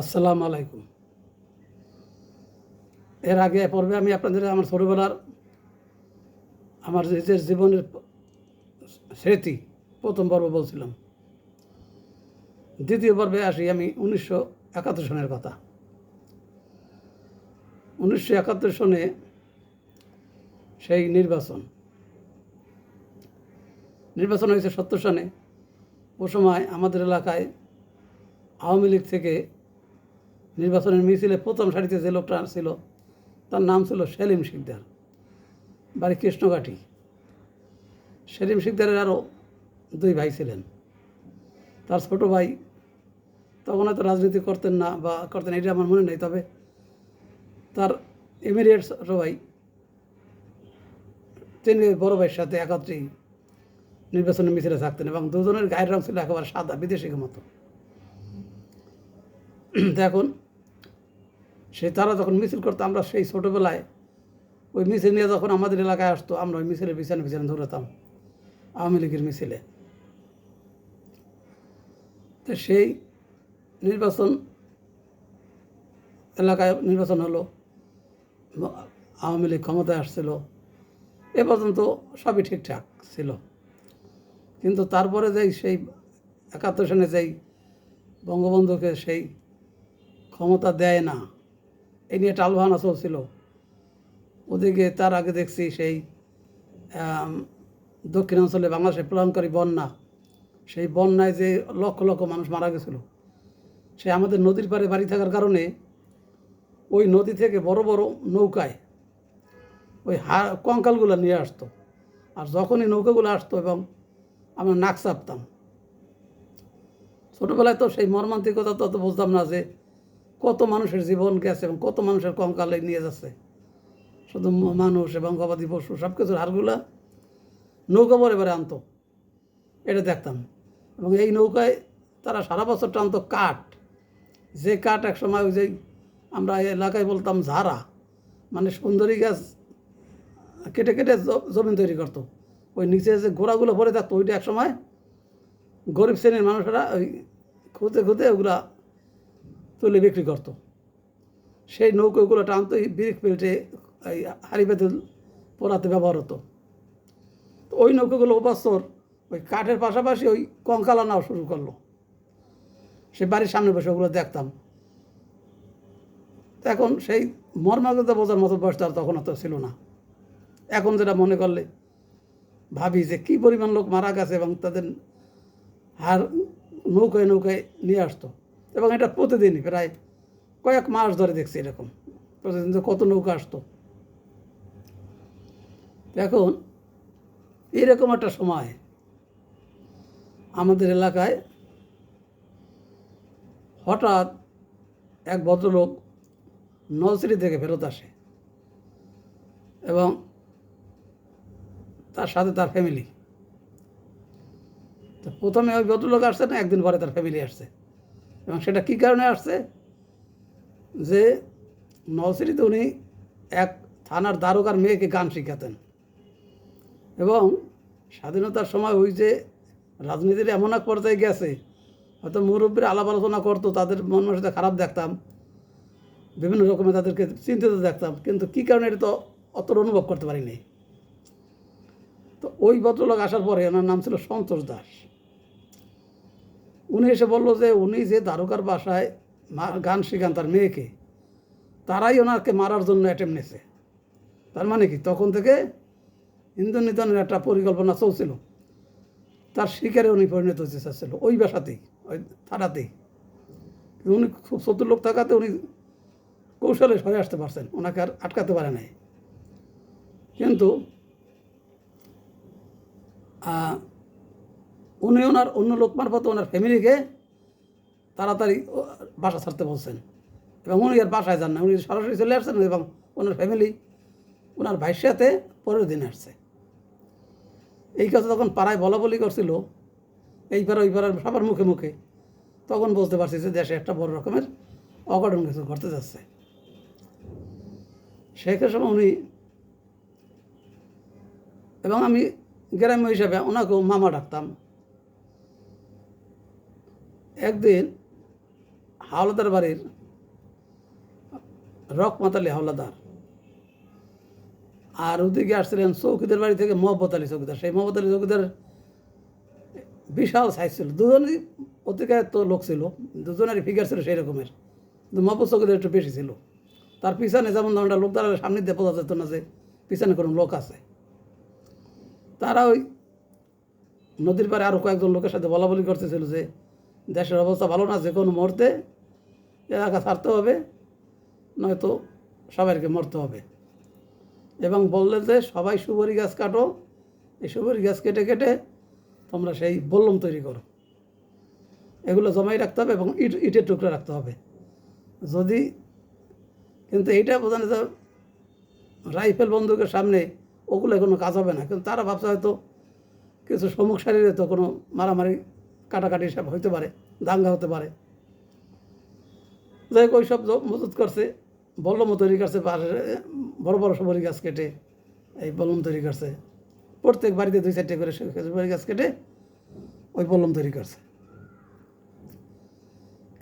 আসসালামু আলাইকুম। এর আগে পর্বে আমি আপনাদের আমার ছোটোবেলার আমার নিজের জীবনের স্মৃতি প্রথম পর্ব বলছিলাম। দ্বিতীয় পর্বে আসি আমি 1971 সনের কথা। 1971 সনে সেই নির্বাচন হয়েছে 70 সনে। ও সময় আমাদের এলাকায় আওয়ামী লীগ থেকে নির্বাচনের মিছিলে প্রথম সারিতে যে লোকটা ছিল তার নাম ছিল সেলিম শিকদার, বাড়ি কৃষ্ণঘাটি। সেলিম শিকদারের আরও 2 ভাই ছিলেন। তার ছোট ভাই তখন হয়তো রাজনীতি করতেন না বা করতেন এটা আমার মনে নেই, তবে তার ইমিডিয়েট ছোট ভাই তিনি বড় ভাইয়ের সাথে একত্রেই নির্বাচনের মিছিলে থাকতেন এবং দুজনের গায়ের রং ছিল একেবারে সাদা, বিদেশির মতো। এখন তারা যখন মিছিল করতো, আমরা সেই ছোটোবেলায় ওই মিছিল নিয়ে যখন আমাদের এলাকায় আসতো, আমরা ওই মিছিলের পিছনে পিছনে দৌড়াতাম আওয়ামী লীগের মিছিলে। তো সেই এলাকায় নির্বাচন হলো, আওয়ামী লীগ ক্ষমতায় আসছিল। এ পর্যন্ত সবই ঠিকঠাক ছিল, কিন্তু তারপরে সেই 71 সনে বঙ্গবন্ধুকে সেই ক্ষমতা দেয় না, এই নিয়ে টালবাহানা চলছিল। ওদিকে তার আগে দেখছি সেই দক্ষিণাঞ্চলে বাংলাদেশে প্লাবনকারী বন্যা, সেই বন্যায় যে লক্ষ লক্ষ মানুষ মারা গেছিল। সে আমাদের নদীর পাড়ে বাড়ি থাকার কারণে ওই নদী থেকে বড় বড় নৌকায় ওই কঙ্কালগুলো নিয়ে আসতো, আর যখনই নৌকাগুলো আসতো এবং আমরা নাক চাপতাম। ছোটোবেলায় তো সেই মর্মান্তিকতা তত বুঝতাম না যে কত মানুষের জীবন গেছে এবং কত মানুষের কঙ্কালে নিয়ে যাচ্ছে। শুধু মানুষ এবং গবাদি পশু সব কিছুর হাড়গুলা নৌকা ভরে ভরে আনতো, এটা দেখতাম। এবং এই নৌকায় তারা সারা বছর টানতো কাঠ, যে কাঠ একসময় ওই যে আমরা এলাকায় বলতাম ঝাড়া, মানে সুন্দরী গাছ কেটে কেটে জমিন তৈরি করতো। ওই নিচে যে গোড়াগুলো ভরে থাকতো, ওইটা একসময় গরিব শ্রেণীর মানুষেরা ওই খুঁতে খুঁতে ওগুলা তুলে বিক্রি করতো। সেই নৌকোগুলো টানতো ব্রিক পেল্টে এই হাড়ি পেতে পোড়াতে ব্যবহার হতো। তো ওই নৌকোগুলো বছর ওই কাঠের পাশাপাশি ওই কঙ্কাল আনাও শুরু করলো। সে বাড়ির সামনে বসে ওগুলো দেখতাম। তো এখন সেই মর্মাগত বোঝার মতো বয়স তার তখন অত ছিল না। এখন যেটা মনে করলে ভাবি যে কী পরিমাণ লোক মারা গেছে এবং তাদের হার নৌকায় নৌকায় নিয়ে আসতো, এবং এটা প্রতিদিনই প্রায় কয়েক মাস ধরে দেখছি এরকম প্রতিদিন যে কত নৌকা আসতো। এখন এরকম একটা সময় আমাদের এলাকায় হঠাৎ এক ভদ্রলোক নলছিটি থেকে ফেরত আসে এবং তার সাথে তার ফ্যামিলি। তো প্রথমে ওই ভদ্রলোক আসছে না, একদিন পরে তার ফ্যামিলি আসছে। এবং সেটা কী কারণে আসছে, যে নলছিটিতে উনি এক থানার দারোগার মেয়েকে গান শিখাতেন। এবং স্বাধীনতার সময় ওই যে রাজনীতির এমন এক পর্যায়ে গেছে, হয়তো মুরব্বীরা আলাপ আলোচনা করতো, তাদের মন মানসিকতা খারাপ দেখতাম, বিভিন্ন রকমের তাদেরকে চিন্তিত দেখতাম, কিন্তু কী কারণে এটা তো অতটা অনুভব করতে পারিনি। তো ওই ভদ্রলোক আসার পরে ওনার নাম ছিল সন্তোষ দাস। উনি এসে বললো যে উনি যে দারোগার বাসায় গান শেখান তার মেয়েকে, তারাই ওনাকে মারার জন্য অ্যাটেম্প নিয়েছে। তার মানে কি, তখন থেকে হিন্দু নিধনের একটা পরিকল্পনা চলছিল। তার শিকারে উনি পরিণত হতে চাচ্ছিল ওই বাসাতেই, ওই থানাতেই। উনি খুব চতুর লোক থাকাতে উনি কৌশলে সরে আসতে পারছেন, ওনাকে আর আটকাতে পারে নাই। কিন্তু উনি ওনার অন্য লোক মারফত ওনার ফ্যামিলিকে তাড়াতাড়ি বাসা ছাড়তে বলছেন, এবং উনি আর বাসায় যান না, উনি সরাসরি চলে আসছেন এবং ওনার ফ্যামিলি ওনার ভাইয়ের সাথে পরের দিন আসছে। এই কথা তখন পাড়ায় বলা বলি করছিল, এই পাড়া ওই পাড়ার সবার মুখে মুখে, তখন বুঝতে পারছি যে দেশে একটা বড় রকমের অঘটন কিছু ঘটতে যাচ্ছে। সেই সময় উনি এবং আমি গ্রাম্য হিসাবে ওনাকেও মামা ডাকতাম। একদিন হাওলাদার বাড়ির রকমাতালি হাওলাদার, আর ওদিকে আসছিলেন চৌকিদার বাড়ি থেকে মোহাম্মত আলী চৌকিদার। সেই মোহাম্মত আলী চৌকিদার বিশাল সাইজ ছিল, দুজনই অতিকায়ত্ত লোক ছিল, দুজনেরই ফিগার ছিল সেই রকমের, কিন্তু মোহাম্মদ চৌকিদার একটু বেশি ছিল। তার পিছনে যেমন ধরনের লোক দাঁড়ালে সামনে দিয়ে বোঝা যেত না যে পিছনে কোনো লোক আছে। তারা ওই নদীর পাড়ে আরও কয়েকজন লোকের সাথে বলা বলি করতেছিল যে দেশের অবস্থা ভালো না, যে কোনো মুহূর্তে এলাকা ছাড়তে হবে, নয়তো সবাইকে মরতে হবে। এবং বললেন যে সবাই সুপারি গাছ কাটো, এই সুপারি গাছ কেটে কেটে তোমরা সেই বল্লম তৈরি করো, এগুলো জমাই রাখতে হবে এবং ইটের টুকরা রাখতে হবে। যদি কিন্তু এইটা বোঝানো যায় রাইফেল বন্দুকের সামনে ওগুলো কোনো কাজ হবে না, কিন্তু তারা ভাবছে হয়তো কিছু সম্মুখ সারিরে তো কোনো মারামারি কাটাকাটি সব হইতে পারে, দাঙ্গা হতে পারে। যাই হোক ওই সব মজুত করছে, বল্লম তৈরি করছে, বড় বড় সুপারি গাছ কেটে এই বল্লম তৈরি করছে। প্রত্যেক বাড়িতে 2-4টে করে সুপারি গাছ কেটে ওই বল্লম তৈরি করছে।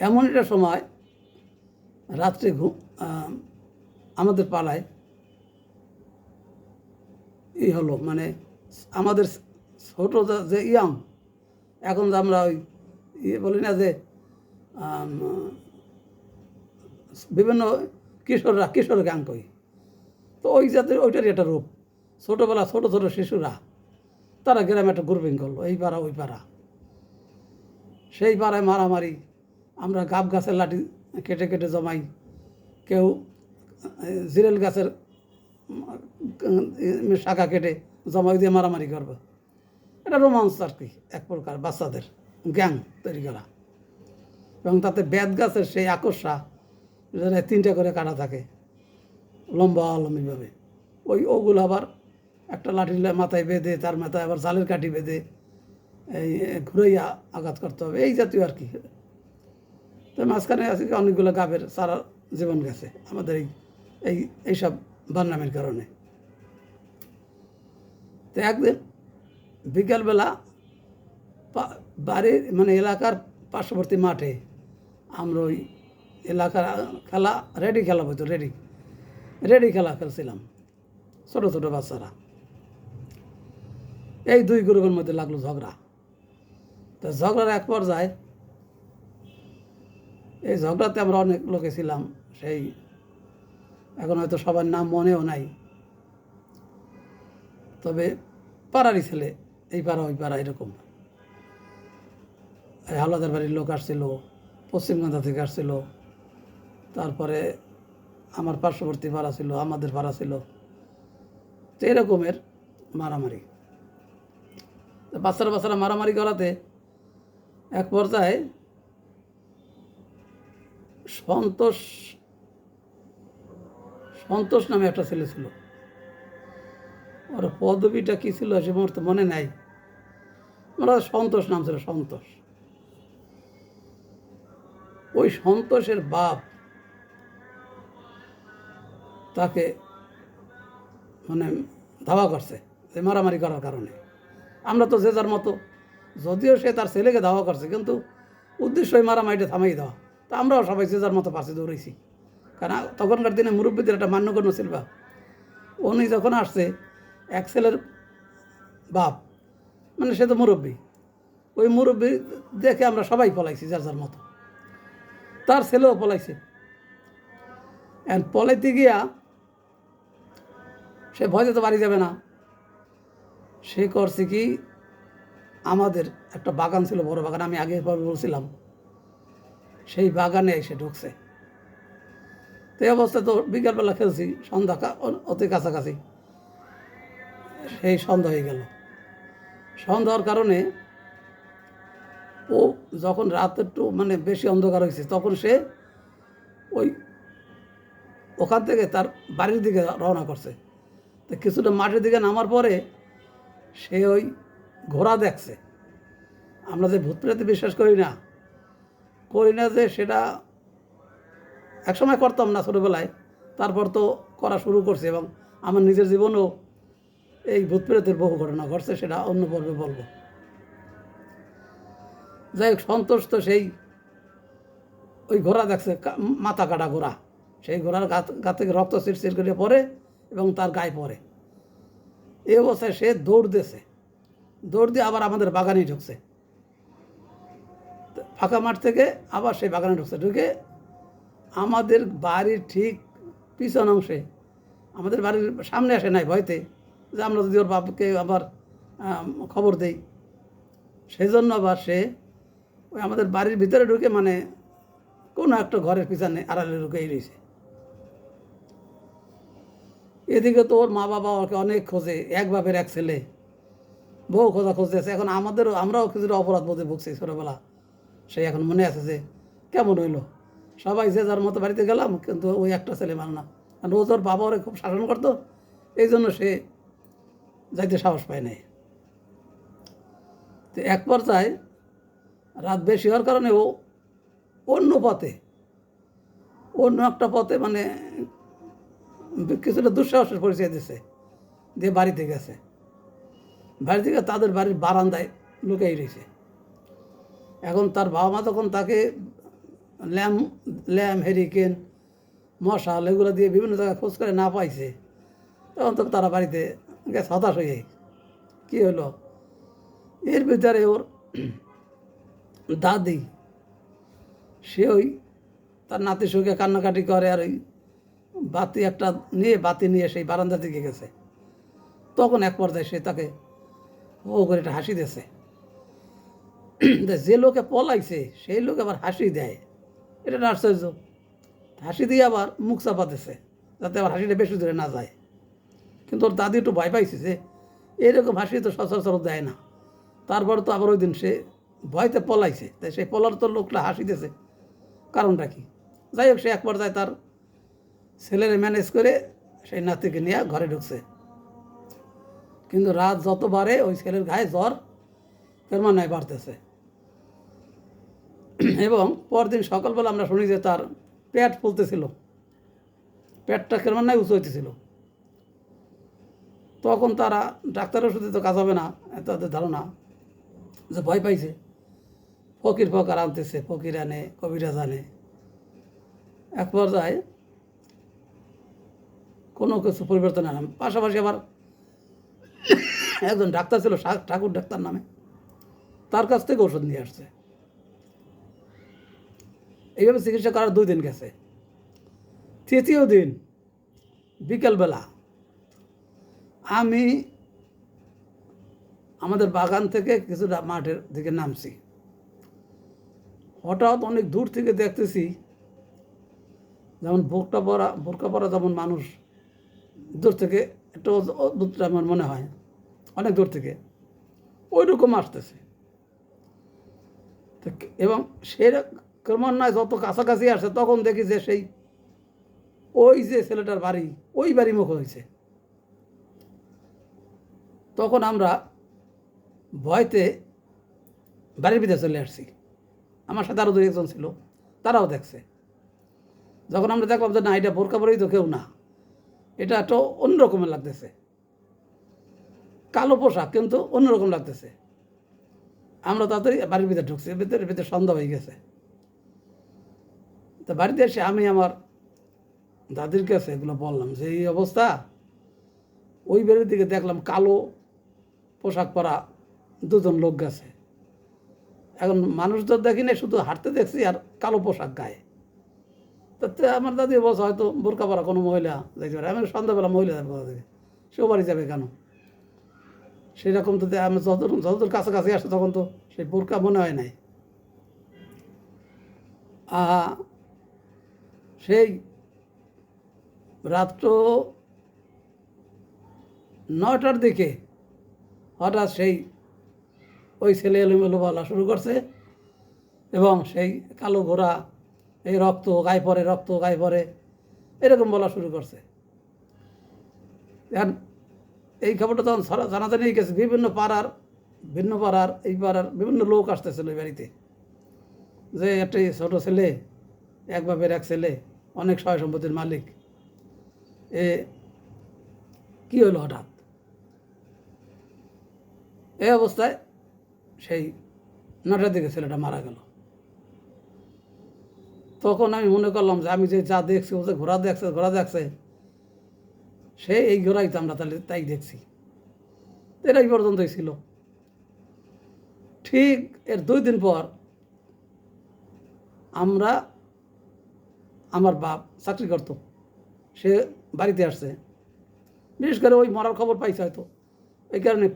এমন একটা সময় রাত্রে আমাদের পাড়ায় হলো, মানে আমাদের ছোটো যে ইয়াং, এখন যে আমরা ওই বলি না যে বিভিন্ন কিশোর গ্যাং কই, তো ওই জাতের ওইটারই একটা রূপ। ছোটোবেলা ছোটো ছোটো শিশুরা তারা গ্রামে একটা গ্রুপিং করলো, এই পাড়া ওই পাড়া, সেই পাড়ায় মারামারি। আমরা গাব গাছের লাঠি কেটে কেটে জমাই, কেউ জিরেল গাছের শাখা কেটে জমাই দিয়ে মারামারি করবে। এটা রোমান্স আর কি, এক প্রকার বাচ্চাদের গ্যাং তৈরি করা। এবং তাতে বেত গাছের সেই আকর্ষা, যেটা 3টে করে কাটা থাকে লম্বা লম্বিভাবে, ওগুলো আবার একটা লাঠির মাথায় বেঁধে তার মাথায় আবার জালের কাঠি বেঁধে এই ঘুরাইয়া আঘাত করতে হবে, এই জাতীয় আর কি। তো মাঝখানে আছে অনেকগুলো গাবের সারা জীবন গেছে আমাদের এইসব বান্নামের কারণে। তো একদিন বিকালবেলা বাড়ির মানে এলাকার পার্শ্ববর্তী মাঠে আমরা ওই এলাকার খেলা রেডি খেলা হইতো, রেডি খেলা খেলছিলাম ছোটো ছোটো বাচ্চারা। এই 2 গ্রুপের মধ্যে লাগলো ঝগড়া। তো ঝগড়ার এক পর্যায়ে এই ঝগড়াতে আমরা অনেক লোকে ছিলাম, সেই এখন হয়তো সবার নাম মনেও নাই, তবে পাড়ারই ছেলে, এই পাড়া ওই পাড়া এরকম। এই হাওলাদার বাড়ির লোক আসছিল, পশ্চিমগঞ্জ থেকে আসছিল, তারপরে আমার পার্শ্ববর্তী পাড়া ছিল, আমাদের পাড়া ছিল, তো এরকমের মারামারি। বাচ্চারা মারামারি করাতে এক পর্যায়ে সন্তোষ নামে একটা ছেলে ছিল, ওর পদবিটা কী ছিল সে মুহূর্তে মনে নাই, ওরা সন্তোষ নাম ছিল, সন্তোষ। ওই সন্তোষের বাপ তাকে মানে ধাওয়া করছে যে মারামারি করার কারণে। আমরা তো যে যার মতো, যদিও সে তার ছেলেকে ধাওয়া করছে, কিন্তু উদ্দেশ্য ওই মারামারিটা থামাই দেওয়া। তা আমরাও সবাই যে যার মতো পাশে দৌড়েছি, কারণ তখনকার দিনে মুরব্বীদের একটা মান্যগণ্য ছিল। উনি যখন আসছে, এক ছেলের বাপ মানে সে তো মুরব্বী, ওই মুরব্বী দেখে আমরা সবাই পলাইছি যার যার মতো, তার ছেলেও পলাইছে। পলাইতে গিয়া সে ভয় তো বাড়ি যাবে না, সে করছে কি, আমাদের একটা বাগান ছিল, বড় বাগান, আমি আগে বলছিলাম, সেই বাগানে এসে ঢুকছে। তো এই অবস্থায় তো বিকালবেলা খেলছি, সন্ধ্যা অতি কাছাকাছি, সেই সন্ধ্যা হয়ে গেল। সন্ধ্যা হওয়ার কারণে ও যখন রাত একটু মানে বেশি অন্ধকার হয়েছে, তখন সে ওখান থেকে তার বাড়ির দিকে রওনা করছে। তো কিছুটা মাঠের দিকে নামার পরে সে ওই ঘোড়া দেখছে। আমরা যে ভূত প্রেতে বিশ্বাস করি না যে সেটা একসময় করতাম না ছোটোবেলায়, তারপর তো করা শুরু করছে, এবং আমার নিজের জীবনেও এই ভূত প্রেতের বহু ঘটনা ঘটছে, সেটা অন্য পর্বে বলবো। যাই হোক, সন্তোষ তো সেই ওই ঘোড়া দেখছে মাথা কাটা ঘোড়া, সেই ঘোড়ার গা থেকে রক্ত চিরচির করে পড়ে এবং তার গায়ে পড়ে। এই অবস্থায় সে দৌড় দিয়েছে, দৌড় দিয়ে আবার আমাদের বাগানেই ঢুকছে। ফাঁকা মাঠ থেকে আবার সেই বাগানে ঢুকছে, ঢুকে আমাদের বাড়ির ঠিক পিছন অংশে, আমাদের বাড়ির সামনে আসে নাই ভয়তে যে আমরা যদি ওর বাপকে আবার খবর দেই, সেই জন্য আবার সে ওই আমাদের বাড়ির ভিতরে ঢুকে মানে কোনো একটা ঘরের পিছনে আড়ালে ঢুকেই রয়েছে। এদিকে তো ওর মা বাবা ওকে অনেক খোঁজে, এক বাপের এক ছেলে, বহু খোঁজা খুঁজতেছে। এখন আমরাও কিছুটা অপরাধ বোধে ভুগছি ছোটোবেলা, সেই এখন মনে আছে যে কেমন হইলো, সবাই যে যার মতো বাড়িতে গেলাম, কিন্তু ওই একটা ছেলে মানে না, কারণ ও তোর বাবা ওরে খুব শাসন করতো, এই জন্য সে যাইতে সাহস পায় নাই। তো এক পর্যায়ে রাত বেশি হওয়ার কারণে ও অন্য একটা পথে মানে কিছুটা দুঃসাহসের পরিচয় দিছে, দিয়ে বাড়িতে গেছে। বাড়ি থেকে তাদের বাড়ির বারান্দায় লুকিয়ে রয়েছে। এখন তার বাবা মা তখন তাকে ল্যাম্প হেরিকেন মশাল এগুলো দিয়ে বিভিন্ন জায়গায় খোঁজ করে না পাইছে, তখন তো তারা বাড়িতে গেছে হতাশ হয়ে। কী হলো, এর ভিতরে ওর দাদি সে ওই তার নাতি সুখে কান্নাকাটি করে, আর ওই বাতি নিয়ে সেই বারান্দা দিকে গেছে। তখন এক পর্যায়ে সে তাকে ও করে একটা হাসি দিয়েছে। যে লোকে পলাইছে সেই লোক আবার হাসি দেয়, এটা একটা আশ্চর্য। হাসি দিয়ে আবার মুখ চাপাতেছে যাতে আবার হাসিটা বেশি দূরে না যায়। কিন্তু ওর দাদি একটু ভয় পাইছে যে এরকম হাসি তো সচরাচর দেয় না। তারপর তো আবার ওই দিন সে ভয়তে পলাইছে, তাই সেই পলার তো লোকটা হাসি দিয়েছে, কারণটা কি? যাই হোক, সে এক পর্যায়ে তার ছেলেরে ম্যানেজ করে সেই নাতিকে নিয়ে ঘরে ঢুকছে। কিন্তু রাত যত বাড়ে ওই ছেলের গায়ে জ্বর ক্রমান্বয়ে বাড়তেছে, এবং পরদিন সকালবেলা আমরা শুনি যে তার পেট ফুলতেছিল, পেটটা ক্রমান্বয়ে উঁচু হইতেছিল। তখন তারা ডাক্তারের ওষুধে তো কাজ হবে না, তাদের ধারণা যে ভয় পাইছে, ফকির আনতেছে, ফকির আনে, কবিরাজ আনে। এক পর্যায়ে কোনো কিছু পরিবর্তন আনে। পাশাপাশি আবার একজন ডাক্তার ছিল ঠাকুর ডাক্তার নামে, তার কাছ থেকে ওষুধ নিয়ে আসছে। এইভাবে চিকিৎসা করার 2 দিন গেছে। তৃতীয় দিন বিকেলবেলা আমি আমাদের বাগান থেকে কিছুটা মাঠের দিকে নামছি। হঠাৎ অনেক দূর থেকে দেখতেছি, যেমন বোরকা পরা যেমন মানুষ দূর থেকে একটু অদ্ভুত আমার মনে হয়, অনেক দূর থেকে ওই রকম আসতেছে। এবং সে ক্রমান্বয়ে যত কাছাকাছি আসে তখন দেখি যে সেই ওই যে ছেলেটার বাড়ি, ওই বাড়ি মুখ হয়েছে। তখন আমরা ভয়তে বাড়ির ভিতরে চলে আসছি। আমার সাথে আরও 2-1 জন ছিল, তারাও দেখছে। যখন আমরা দেখলাম যে না, এটা বোরকা পরেই তো কেউ না, এটা একটা অন্যরকমের লাগতেছে, কালো পোশাক কিন্তু অন্যরকম লাগতেছে। আমরা তাড়াতাড়ি বাড়ির ভিতরে ঢুকছি, ভিতরে সন্ধ্যা হয়ে গেছে। তা বাড়িতে এসে আমি আমার দাদির কাছে এগুলো বললাম যে এই অবস্থা। ওই বাড়ির দিকে দেখলাম কালো পোশাক পরা 2 জন লোক গেছে। এখন মানুষ তো দেখি না, শুধু হাঁটতে দেখছি আর কালো পোশাক গায়ে। তাতে আমার দাদি বলছে হয়তো বোরকা পরা কোনো মহিলা দেখতে পারে। আমি সন্ধ্যাবেলা মহিলা যাবে কোথা থেকে, সেও বাড়ি যাবে কেন? সেরকম তো আমি যতদূর কাছাকাছি আসে তখন তো সেই বোরকা মনে হয় নাই। সেই রাত্র 9টার দিকে হঠাৎ সেই ওই ছেলে এলোমেলো বলা শুরু করছে, এবং সেই কালো ঘোড়া, এই রক্ত গায়ে পড়ে, রক্ত গায়ে পড়ে, এরকম বলা শুরু করছে। এখন এই খবরটা তখন জানাজানি গেছে, ভিন্ন পাড়ার এই পাড়ার বিভিন্ন লোক আসতেছিল এই বাড়িতে, যে একটি ছোটো ছেলে, এক বাপের এক ছেলে, অনেক সহায় সম্পত্তির মালিক, এ কী হলো হঠাৎ। এই অবস্থায় সেই 9টার দিকে ছেলেটা মারা গেল। তখন আমি মনে করলাম যে আমি যে যা দেখছি ও যে ঘোড়া দেখছে সে এই ঘোড়াই তো আমরা তাহলে তাই দেখছি। এটাই পর্যন্তই ছিল। ঠিক এর 2 দিন পর আমার বাপ চাকরি করতো, সে বাড়িতে আসছে। বিশেষ করে ওই মরার খবর পাইছে হয়তো, এই কারণে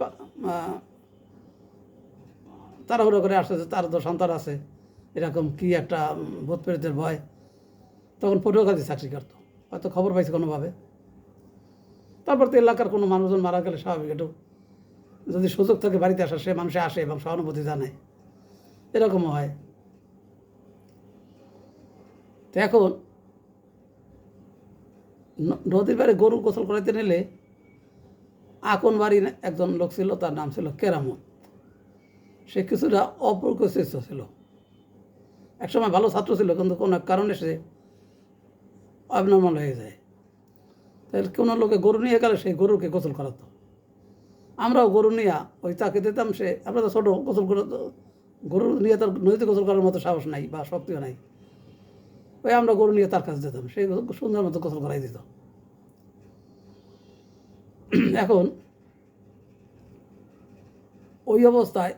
তাড়াহুড়ো করে আসছে যে তার তো সন্তান আছে, এরকম কি একটা ভূত প্রেতের ভয়। তখন পটুয়াখালীতে চাকরি করতো, হয়তো খবর পাইছে কোনোভাবে। তারপর তো এলাকার কোনো মানুষজন মারা গেলে স্বাভাবিক, একটু যদি সুযোগ থাকে বাড়িতে আসা, সে মানুষে আসে এবং সহানুভূতি জানায়, এরকমও হয়। তো এখন নদীর পাড়ে গরু গোসল করাইতে নিলে আকন বাড়ির একজন লোক ছিল, তার নাম ছিল কেরামত। সে কিছুটা অপ্রকৃষ্ট ছিল, একসময় ভালো ছাত্র ছিল, কিন্তু কোনো এক কারণে সে অবনর্মাল হয়ে যায়। তাহলে কোনো লোকে গরু নিয়ে গেলে সেই গরুকে গোসল করাতো। আমরাও গরু নিয়ে ওই তাকে দিতাম, আমরা তো ছোটো, গোসল করে গরু নিয়ে তার নদীতে গোসল করার মতো সাহস নাই বা শক্তিও নাই। ওই আমরা গরু নিয়ে তার কাছে যেতাম, সেই সুন্দর মতো গোসল করাই দিত। এখন ওই অবস্থায়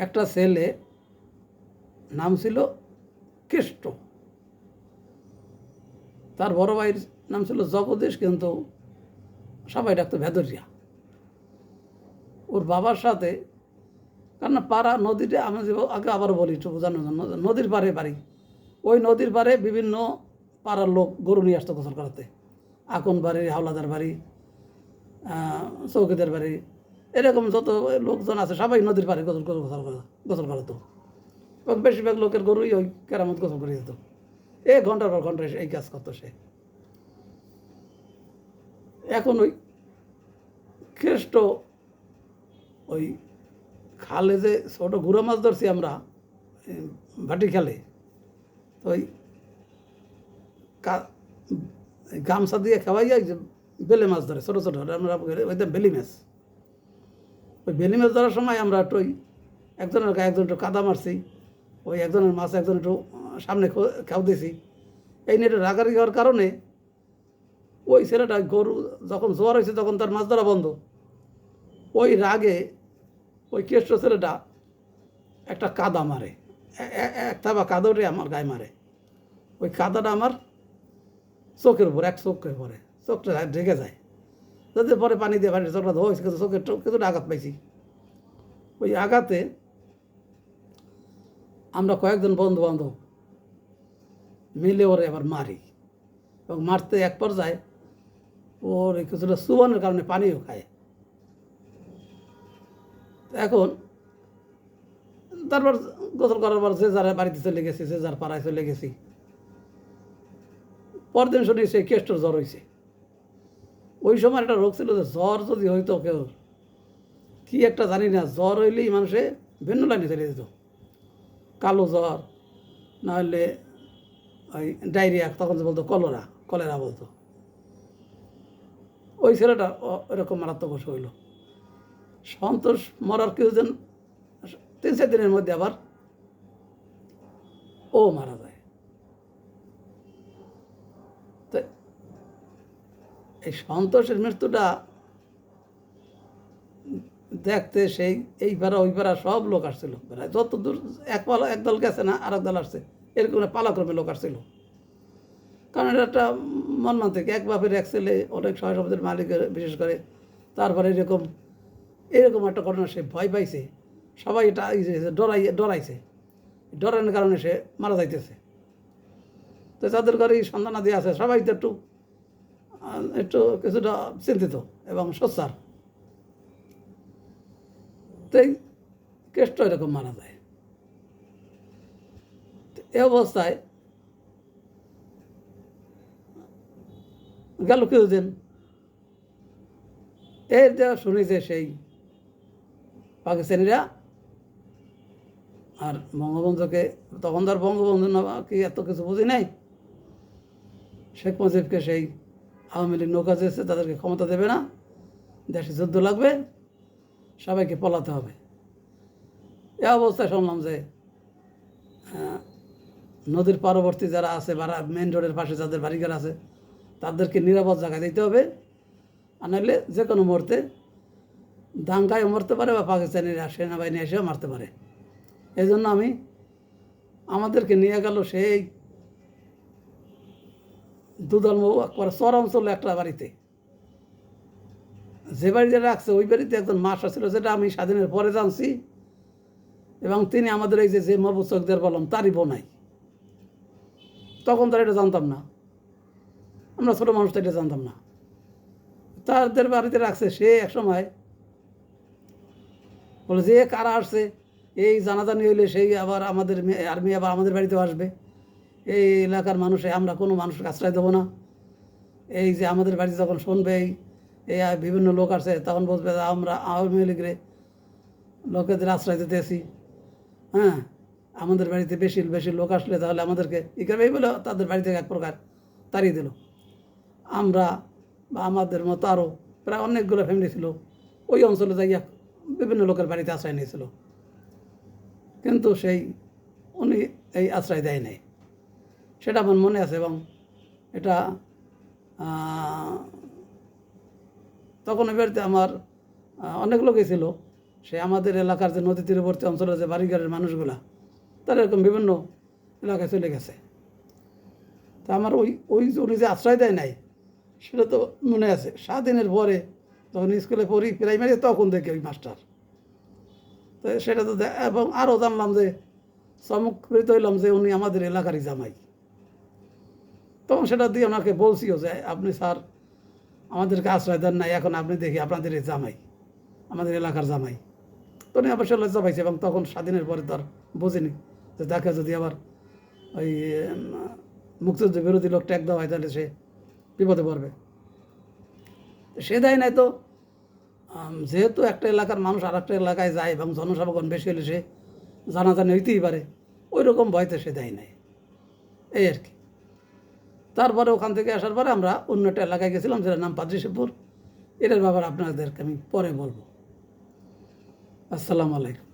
একটা ছেলে, নাম ছিল কেষ্ট, তার বড় ভাইয়ের নাম ছিল জগদীশ, কিন্তু সবাই ডাকতো ভেদরিয়া। ওর বাবার সাথে, কারণ পাড়া নদীটা, আমি যে আগে আবার বলি একটু বোঝানোর জন্য, নদীর পাড়ে বাড়ি, ওই নদীর পাড়ে বিভিন্ন পাড়ার লোক গরু নিয়ে আসতো গোসল করাতে। আকন বাড়ি, হাওলাদার বাড়ি, চৌকিদার বাড়ি, এরকম যত লোকজন আছে সবাই নদীর পাড়ে গোসল করাতো। এবং বেশিরভাগ লোকের গরুই ওই কেরামত গোসল করে দিত। ঘন্টার পর ঘন্টা এই কাজ করতো সে। এখন ওই কেষ্ট ওই খালে যে ছোটো গুঁড়া মাছ ধরছি আমরা ভাটি খালে, তো ওই গামছা দিয়ে খাওয়াই যায় যে বেলে মাছ ধরে, ছোটো ছোটো আমরা ওইটা বেলি মাছ। ওই বেলি মাছ ধরার সময় আমরা একটু ওই একজনের গায়ে একজন একটু কাদা মারছি, ওই একজনের মাছ একজন একটু সামনে খাও দিয়েছি। এই নিয়ে একটু রাগারি হওয়ার কারণে ওই ছেলেটা গরু যখন জোয়ার হয়েছে তখন তার মাছ ধরা বন্ধ। ওই রাগে ওই কেষ্ট ছেলেটা একটা কাদা মারে, এক থাবা কাদা উঠে আমার গায়ে মারে। ওই কাদাটা আমার চোখের উপর, এক চোখের পরে, চোখটা ঢেকে যায়। যদি পরে পানি দিয়ে পানি চোখটা ধোয়াইছে, কিন্তু চোখের কিছুটা আঘাত পাইছি। ওই আঘাতে আমরা কয়েকজন বন্ধু বান্ধব মিলে ওরে আবার মারি, এবং মারতে এক পর্যায়ে ওর কিছুটা চুবানোর কারণে পানিও খায়। এখন তারপর গোসল করার পর যে যারা বাড়িতে চলে গেছি, যে যার পাড়ায় চলে গেছি। পরদিন শুনি সেই কেষ্টর জ্বর হয়েছে। ওই সময় একটা রোগ ছিল যে জ্বর যদি হইতো কেউ, কি একটা জানি না, জ্বর হইলেই মানুষে ভিন্ন লাইনে চলে যেত, কালো জ্বর, নাহলে ওই ডায়রিয়া, তখন যে বলতো কলেরা বলতো। ওই ছেলেটা ওরকম মারাত্মক অসুখ হইল। সন্তোষ মরার কিছুদিন, 3-4 দিনের মধ্যে আবার ও মারা যায়। তো এই সন্তোষের মৃত্যুটা দেখতে সেই এই পাড়া ওই পাড়া সব লোক আসছিল, প্রায় যত দূর একদল গেছে না আর একদল আসছে, এরকম পালাক্রমে লোক আসছিল। কারণ এটা একটা মর্মান্তিক, এক বাপের এক ছেলে, অনেক সহায় সম্পদের মালিকের বিশেষ করে, তারপরে এরকম একটা ঘটনা, সে ভয় পাইছে, সবাই এটা ডরাইছে, ডরানোর কারণে সে মারা যাইতেছে। তো যাদের ঘরে সন্তানাদি আছে সবাই তো একটু কিছুটা চিন্তিত এবং সোচ্চার। তো এই কেষ্ট এরকম মারা যায়। এই অবস্থায় গেল কিছুদিন, যা শুনি যে সেই পাকিস্তানিরা আর বঙ্গবন্ধুকে, তখন তার বঙ্গবন্ধু কি এত কিছু বুঝি নাই, শেখ মুজিবকে সেই আওয়ামী লীগ নৌকা দিয়েছে, তাদেরকে ক্ষমতা দেবে না, দেশে যুদ্ধ লাগবে, সবাইকে পলাতে হবে। এ অবস্থায় শুনলাম যে নদীর পার্শ্ববর্তী যারা আছে বা মেন রোডের পাশে যাদের বাড়িঘর আছে তাদেরকে নিরাপদ জায়গায় দিতে হবে, আর নাহলে যে কোনো মুহূর্তে দাঙ্গায় মরতে পারে বা পাকিস্তানিরা সেনাবাহিনী এসেও মারতে পারে। এই জন্য আমি আমাদেরকে নিয়ে গেল সেই দুধর্ম চর অঞ্চলে একটা বাড়িতে, যে বাড়িতে রাখছে ওই বাড়িতে একজন মাস্টার ছিল, যেটা আমি স্বাধীনের পরে জানছি, এবং তিনি আমাদের এই যে মাহবুব চকদার বললাম তারই বোনাই। তখন তারা এটা জানতাম না, আমরা ছোটো মানুষ তো এটা জানতাম না। তাদের বাড়িতে রাখছে, সে একসময় বলে যে কারা আসছে, এই জানাজানি হইলে সেই আবার আমাদের আর্মি আবার আমাদের বাড়িতেও আসবে, এই এলাকার মানুষে আমরা কোনো মানুষকে আশ্রয় দেবো না। এই যে আমাদের বাড়িতে যখন শুনবে এই বিভিন্ন লোক আসছে, তখন বলবে আমরা আওয়ামী লীগের লোকেদের আশ্রয় দিতেছি। হ্যাঁ, আমাদের বাড়িতে বেশি বেশি লোক আসলে তাহলে আমাদেরকে ই করবে, এই বলে তাদের বাড়ি থেকে এক প্রকার তাড়িয়ে দিল। আমরা বা আমাদের মতো আরও প্রায় অনেকগুলো ফ্যামিলি ছিল ওই অঞ্চলে যাইয়া বিভিন্ন লোকের বাড়িতে আশ্রয় নিয়েছিল, কিন্তু সেই উনি এই আশ্রয় দেয় নাই, সেটা আমার মনে আছে। এবং এটা তখন এ বাড়িতে আমার অনেক লোকই ছিল, সে আমাদের এলাকার যে নদী তীরবর্তী অঞ্চলের যে বাড়িঘরের মানুষগুলা তারা এরকম বিভিন্ন এলাকায় চলে গেছে। তা আমার ওই ওই উনি যে আশ্রয় দেয় নাই সেটা তো মনে আছে। স্বাধীনের পরে যখন স্কুলে পড়ি প্রাইমারি, তখন দেখি ওই মাস্টার, তো সেটা তো এবং আরও জানলাম যে চমৎকৃত হইলাম যে উনি আমাদের এলাকারই জামাই। তখন সেটা দিয়ে ওনাকে বলছিও যে আপনি স্যার আমাদেরকে আশ্রয় দেন নাই, এখন আপনি দেখি আপনাদের এই জামাই, আমাদের এলাকার জামাই। তো উনি অবশ্যই লজ্জা পাইছে, এবং তখন স্বাধীনের পরে তো আর বোঝেনি যে তাকে যদি আবার ওই মুক্তিযুদ্ধ বিরোধী লোক ট্যাগ দেওয়া হয় তাহলে সে বিপদে পড়বে। সে দেয় নাই তো, যেহেতু একটা এলাকার মানুষ আর একটা এলাকায় যায় এবং জনসমাগম বেশি হলে সে জানাজানি হইতেই পারে, ওই রকম ভয়তে সে দেয় নাই, এই আর কি। তারপরে ওখান থেকে আসার পরে আমরা অন্য একটা এলাকায় গেছিলাম, যেটার নাম পাদ্রিশিবপুর। এটার ব্যাপারে আপনাদেরকে আমি পরে বলবো। আসসালামু আলাইকুম।